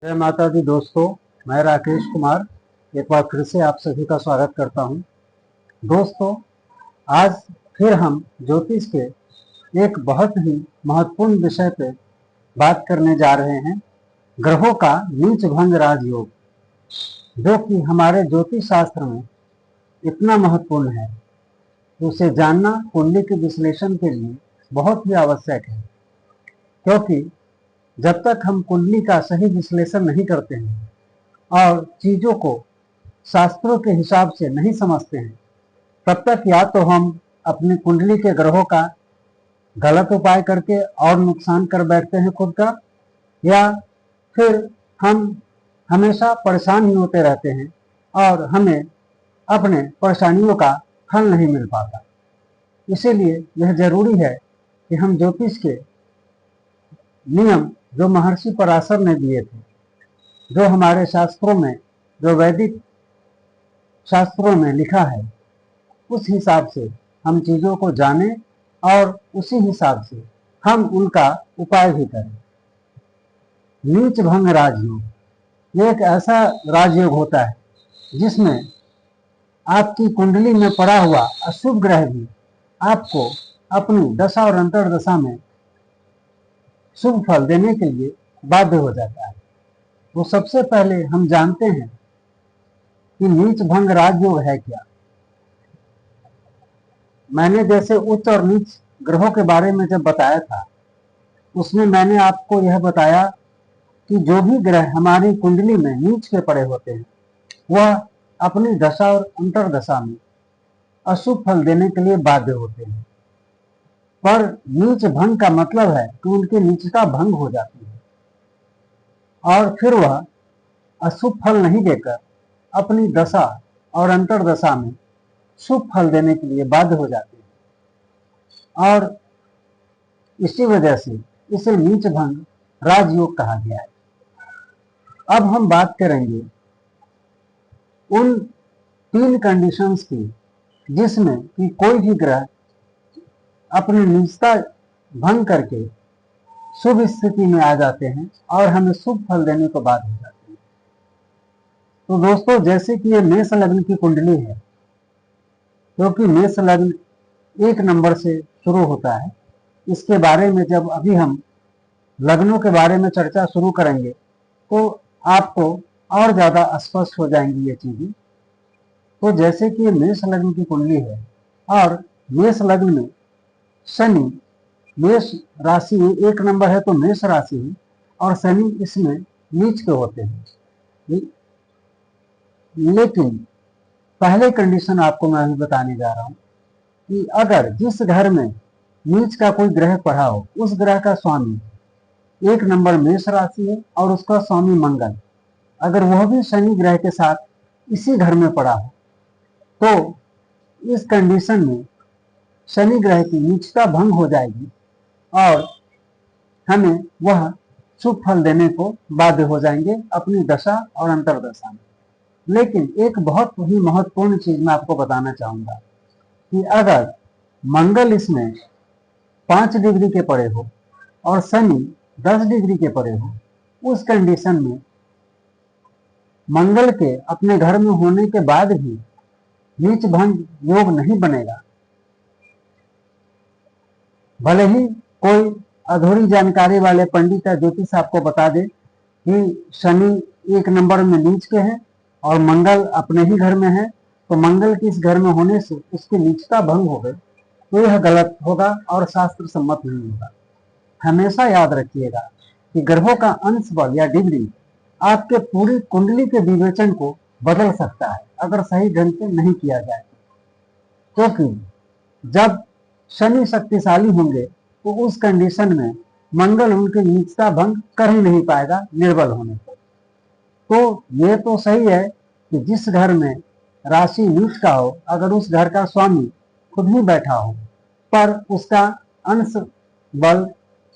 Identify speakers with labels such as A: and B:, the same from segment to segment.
A: जय माता दी दोस्तों, मैं राकेश कुमार एक बार फिर से आप सभी का स्वागत करता हूं। दोस्तों, आज फिर हम ज्योतिष के एक बहुत ही महत्वपूर्ण विषय पे बात करने जा रहे हैं, ग्रहों का नीच भंग राजयोग, जो कि हमारे ज्योतिष शास्त्र में इतना महत्वपूर्ण है। उसे जानना कुंडली के विश्लेषण के लिए बहुत ही आवश्यक है, क्योंकि जब तक हम कुंडली का सही विश्लेषण नहीं करते हैं और चीजों को शास्त्रों के हिसाब से नहीं समझते हैं, तब तक या तो हम अपनी कुंडली के ग्रहों का गलत उपाय करके और नुकसान कर बैठते हैं खुद का, या फिर हम हमेशा परेशान ही होते रहते हैं और हमें अपने परेशानियों का हल नहीं मिल पाता। इसीलिए यह जरूरी है कि हम ज्योतिष के नियम जो महर्षि पराशर ने दिए थे, जो हमारे शास्त्रों में, जो वैदिक शास्त्रों में लिखा है, उस हिसाब से हम चीजों को जानें और उसी हिसाब से हम उनका उपाय भी करें। नीच भंग राजयोग, ये एक ऐसा राजयोग होता है जिसमें आपकी कुंडली में पड़ा हुआ अशुभ ग्रह भी आपको अपनी दशा और अंतर्दशा में शुभ फल देने के लिए बाध्य हो जाता है। तो सबसे पहले हम जानते हैं कि नीच भंग राजयोग है क्या। मैंने जैसे उच्च और नीच ग्रहों के बारे में जब बताया था, उसमें मैंने आपको यह बताया कि जो भी ग्रह हमारी कुंडली में नीच के पड़े होते हैं, वह अपनी दशा और अंतर्दशा में अशुभ फल देने के लिए बाध्य होते हैं। पर नीच भंग का मतलब है कि उनकी नीचता भंग हो जाती है और फिर वह अशुभ फल नहीं देकर अपनी दशा और अंतर्दशा में शुभ फल देने के लिए बाध्य हो जाते हैं, और इसी वजह से इसे नीच भंग राजयोग कहा गया है। अब हम बात करेंगे उन 3 कंडीशंस की जिसमें कि कोई भी ग्रह अपनी नीचता भंग करके शुभ स्थिति में आ जाते हैं और हमें शुभ फल देने को बाध्य हो जाते हैं। तो दोस्तों, जैसे कि ये मेष लग्न की कुंडली है, क्योंकि मेष लग्न 1 नंबर से शुरू होता है, इसके बारे में जब अभी हम लग्नों के बारे में चर्चा शुरू करेंगे तो आपको और ज्यादा स्पष्ट हो जाएंगी ये चीजें। तो जैसे कि ये मेष लग्न की कुंडली है और मेष लग्न में शनि, मेष राशि 1 नंबर है तो मेष राशि है, और शनि इसमें नीच के होते हैं। लेकिन पहले कंडीशन आपको मैं अभी बताने जा रहा हूं कि अगर जिस घर में नीच का कोई ग्रह पड़ा हो, उस ग्रह का स्वामी 1 नंबर मेष राशि है और उसका स्वामी मंगल, अगर वह भी शनि ग्रह के साथ इसी घर में पड़ा हो, तो इस कंडीशन में शनि ग्रह की नीचता भंग हो जाएगी और हमें वह शुभ फल देने को बाध्य हो जाएंगे अपनी दशा और अंतर्दशा में। लेकिन एक बहुत ही महत्वपूर्ण चीज मैं आपको बताना चाहूंगा कि अगर मंगल इसमें 5 डिग्री के पड़े हो और शनि 10 डिग्री के पड़े हो, उस कंडीशन में मंगल के अपने घर में होने के बाद भी नीच भंग योग नहीं बनेगा। भले ही कोई अधूरी जानकारी वाले पंडित या ज्योतिष आपको बता दे कि शनि 1 नंबर में नीच के हैं और मंगल अपने ही घर में है, तो मंगल के इस घर में होने से उसकी नीचता भंग हो गई, तो यह गलत होगा और शास्त्र सम्मत नहीं होगा। हमेशा याद रखिएगा कि ग्रहों का अंश बल या डिग्री आपके पूरी कुंडली के विवेचन को बदल सकता है अगर सही ढंग से नहीं किया जाए, क्योंकि जब शनि शक्तिशाली होंगे तो उस कंडीशन में मंगल उनकी नीचता भंग कर ही नहीं पाएगा निर्बल होने पर। तो ये तो सही है कि जिस घर में राशि नीच का हो, अगर उस घर का स्वामी खुद ही बैठा हो, पर उसका अंश बल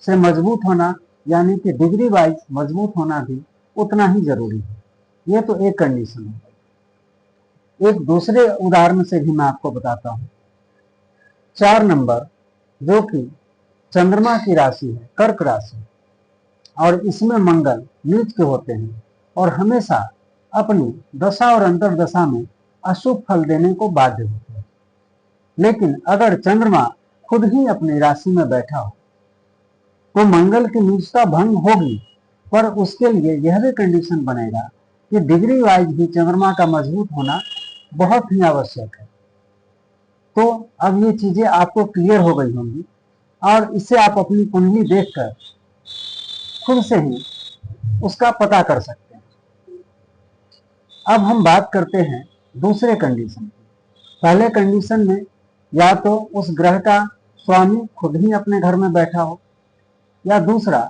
A: से मजबूत होना यानी कि डिग्री वाइज मजबूत होना भी उतना ही जरूरी है। ये तो एक कंडीशन है। एक दूसरे उदाहरण से भी मैं आपको बताता हूं। 4 नंबर जो कि चंद्रमा की राशि है, कर्क राशि, और इसमें मंगल नीच के होते हैं और हमेशा अपनी दशा और अंतर्दशा में अशुभ फल देने को बाध्य होते हैं। लेकिन अगर चंद्रमा खुद ही अपनी राशि में बैठा हो तो मंगल की नीचता भंग होगी, पर उसके लिए यह भी कंडीशन बनेगा कि डिग्री वाइज भी चंद्रमा का मजबूत होना बहुत ही आवश्यक है। तो अब ये चीजें आपको क्लियर हो गई होंगी और इससे आप अपनी कुंडली देखकर खुद से ही उसका पता कर सकते हैं। अब हम बात करते हैं दूसरे कंडीशन की। पहले कंडीशन में या तो उस ग्रह का स्वामी खुद ही अपने घर में बैठा हो, या दूसरा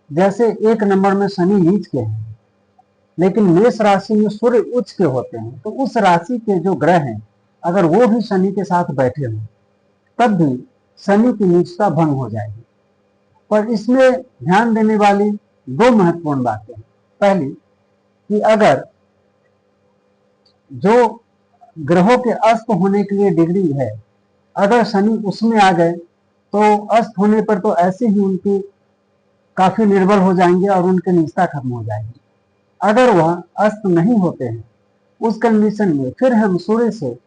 A: जैसे 1 नंबर में शनि नीच के हैं लेकिन मेष राशि में सूर्य उच्च के होते हैं, तो उस राशि के जो ग्रह हैं अगर वो भी शनि के साथ बैठे हों तब भी शनि की नीचता भंग हो जाएगी। पर इसमें ध्यान देने वाली 2 महत्वपूर्ण बातें हैं। पहली कि अगर जो ग्रहों के अस्त होने के लिए डिग्री है, अगर शनि उसमें आ गए तो अस्त होने पर तो ऐसे ही उनकी काफी निर्बल हो जाएंगे और उनकी नीचता खत्म हो जाएगी। अगर वह अस्त नहीं होते हैं उस कंडीशन में फिर हम सूर्य से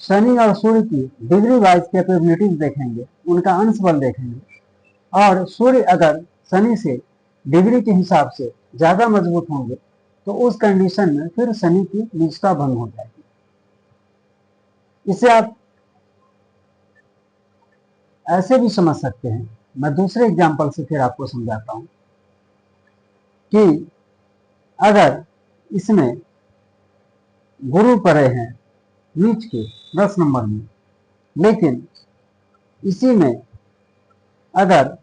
A: शनि और सूर्य की डिग्री वाइज कैपेबिलिटीज देखेंगे, उनका अंश बल देखेंगे, और सूर्य अगर शनि से डिग्री के हिसाब से ज्यादा मजबूत होंगे तो उस कंडीशन में फिर शनि की नीचता भंग हो जाएगी। इसे आप ऐसे भी समझ सकते हैं, मैं दूसरे एग्जाम्पल से फिर आपको समझाता हूं कि अगर इसमें गुरु पड़े हैं नीच के 10 नंबर में, लेकिन इसी में अगर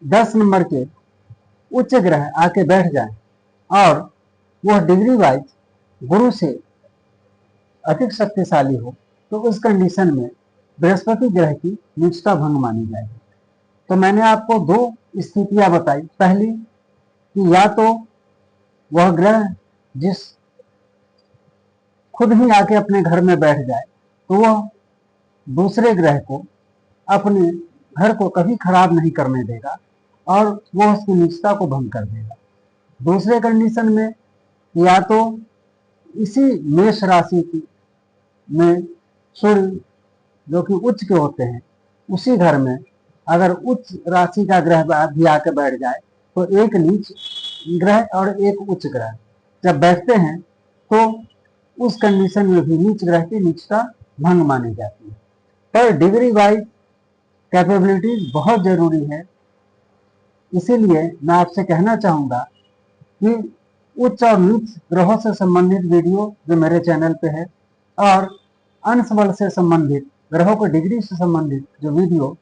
A: 10 नंबर के उच्च ग्रह आके बैठ जाए और वह डिग्री वाइज गुरु से अधिक शक्तिशाली हो तो उस कंडीशन में बृहस्पति ग्रह की नीचता भंग मानी जाएगी। तो मैंने आपको 2 स्थितियां बताई। पहली कि या तो वह ग्रह जिस खुद ही आके अपने घर में बैठ जाए तो वह दूसरे ग्रह को अपने घर को कभी खराब नहीं करने देगा और वह उसकी नीचता को भंग कर देगा। दूसरे कंडीशन में या तो इसी मेष राशि की में सूर्य जो कि उच्च के होते हैं उसी घर में अगर उच्च राशि का ग्रह भी आकर बैठ जाए तो एक नीच ग्रह और एक उच्च ग्रह जब बैठते हैं तो उस कंडीशन में भी नीच ग्रह की नीचता भंग मानी जाती है। पर डिग्री वाइज कैपेबिलिटीज बहुत जरूरी है, इसीलिए मैं आपसे कहना चाहूंगा कि उच्च और नीच ग्रहों से संबंधित वीडियो जो मेरे चैनल पे है और अंश बल से संबंधित ग्रहों को डिग्री से संबंधित जो वीडियो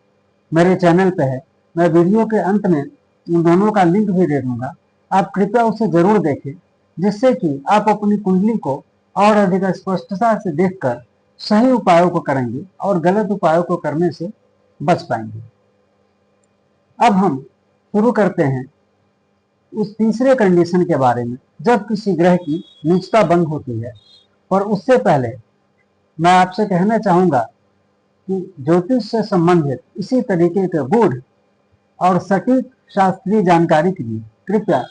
A: मेरे चैनल पे है, मैं वीडियो के अंत में उन दोनों का लिंक भी दे दूंगा। आप कृपया उसे जरूर देखें जिससे कि आप अपनी कुंडली को और अधिक स्पष्टता से देखकर सही उपायों को करेंगे और गलत उपायों को करने से बच पाएंगे। अब हम शुरू करते हैं उस तीसरे कंडीशन के बारे में जब किसी ग्रह की नीचता भंग होती है। और उससे पहले मैं आपसे कहना चाहूंगा कि ज्योतिष से संबंधित इसी तरीके के गूढ़ और सटीक शास्त्रीय जानकारी के लिए कृपया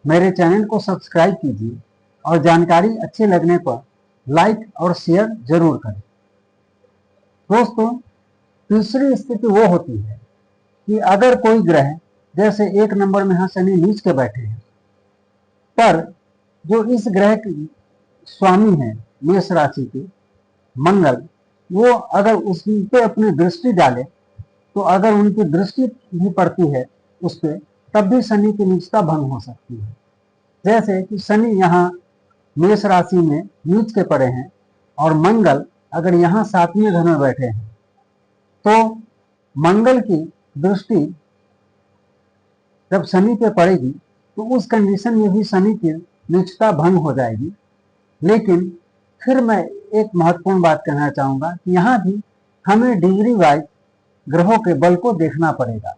A: मेरे चैनल को सब्सक्राइब कीजिए और जानकारी अच्छी लगने पर लाइक और शेयर जरूर करें। दोस्तों, तीसरी स्थिति वो होती है कि अगर कोई ग्रह जैसे 1 नंबर में शनि नीच के बैठे हैं, पर जो इस ग्रह के स्वामी है मेष राशि के मंगल, वो अगर उस पे अपनी दृष्टि डाले तो अगर उनकी दृष्टि भी पड़ती है उस पर तब भी शनि की नीचता भंग हो सकती है। जैसे कि शनि यहाँ मेष राशि में नीच के पड़े हैं और मंगल अगर यहाँ 7वें घर में बैठे हैं तो मंगल की दृष्टि जब शनि पे पड़ेगी तो उस कंडीशन में भी शनि की नीचता भंग हो जाएगी। लेकिन फिर मैं एक महत्वपूर्ण बात कहना चाहूंगा कि यहाँ भी हमें डिग्री वाइज ग्रहों के बल को देखना पड़ेगा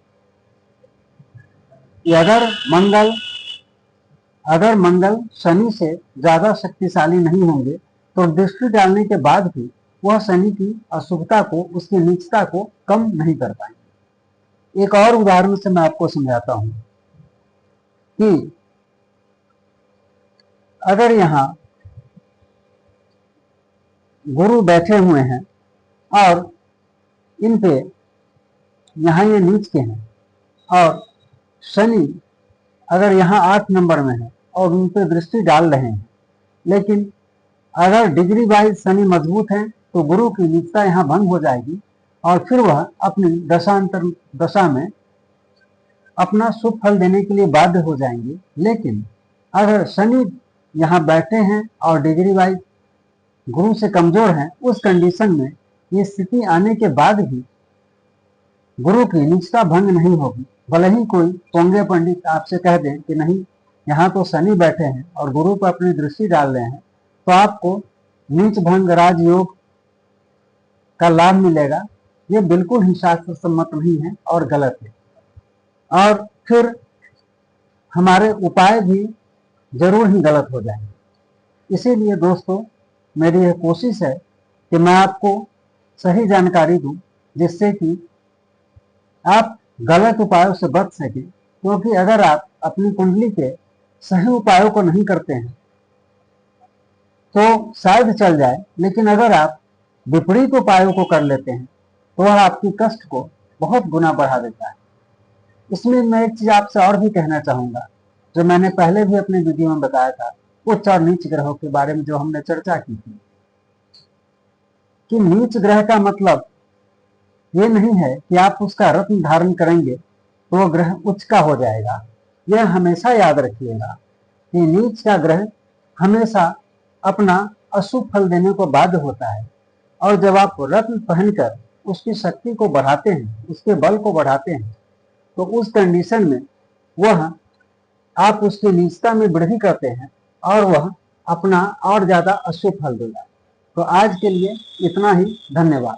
A: कि अगर मंगल शनि से ज्यादा शक्तिशाली नहीं होंगे तो दृष्टि डालने के बाद भी वह शनि की अशुभता को, उसकी नीचता को कम नहीं कर पाएंगे। एक और उदाहरण से मैं आपको समझाता हूं कि अगर यहाँ गुरु बैठे हुए हैं और इन पे यहाँ ये नीच के हैं, और शनि अगर यहाँ 8 नंबर में है और उन पे दृष्टि डाल रहे हैं, लेकिन अगर डिग्री वाइज शनि मजबूत है तो गुरु की नीचता यहाँ भंग हो जाएगी और फिर वह अपनी दशांतर दशा में अपना शुभ फल देने के लिए बाध्य हो जाएंगे। लेकिन अगर शनि यहाँ बैठे हैं और डिग्री वाइज गुरु से कमजोर हैं, उस कंडीशन में ये स्थिति आने के बाद भी गुरु की निष्ठा भंग नहीं होगी। भले ही कोई पोंगे पंडित आपसे कह दें कि नहीं, यहाँ तो शनि बैठे हैं और गुरु पर अपनी दृष्टि डाल रहे हैं, तो आपको नीच भंग राजयोग का लाभ मिलेगा। ये बिल्कुल ही शास्त्र सम्मत नहीं है और गलत है। और फिर हमारे उपाय भी जरूर ही गलत हो जाएंगे। इसीलिए दोस्तों, मेरी यह कोशिश है कि मैं आपको सही जानकारी दूं, जिससे कि आप गलत उपायों से बच सकें। क्योंकि अगर आप अपनी कुंडली के सही उपायों को नहीं करते हैं तो शायद चल जाए, लेकिन अगर आप विपरीत उपायों को कर लेते हैं तो वह आपकी कष्ट को बहुत गुना बढ़ा देता है। इसमें मैं एक चीज आपसे और भी कहना चाहूंगा, जो मैंने पहले भी अपने वीडियो में बताया था, उच्च और नीच ग्रहों के बारे में जो हमने चर्चा की थी, कि नीच ग्रह का मतलब ये नहीं है कि आप उसका रत्न धारण करेंगे तो वह ग्रह उच्च का हो जाएगा। यह हमेशा याद रखिएगा कि नीच का ग्रह हमेशा अपना अशुभ फल देने को बाध्य होता है। और जब आप रत्न पहनकर उसकी शक्ति को बढ़ाते हैं, उसके बल को बढ़ाते हैं, तो उस कंडीशन में वह आप उसकी नीचता में वृद्धि करते हैं और वह अपना और ज्यादा अशुभ फल देगा। तो आज के लिए इतना ही। धन्यवाद।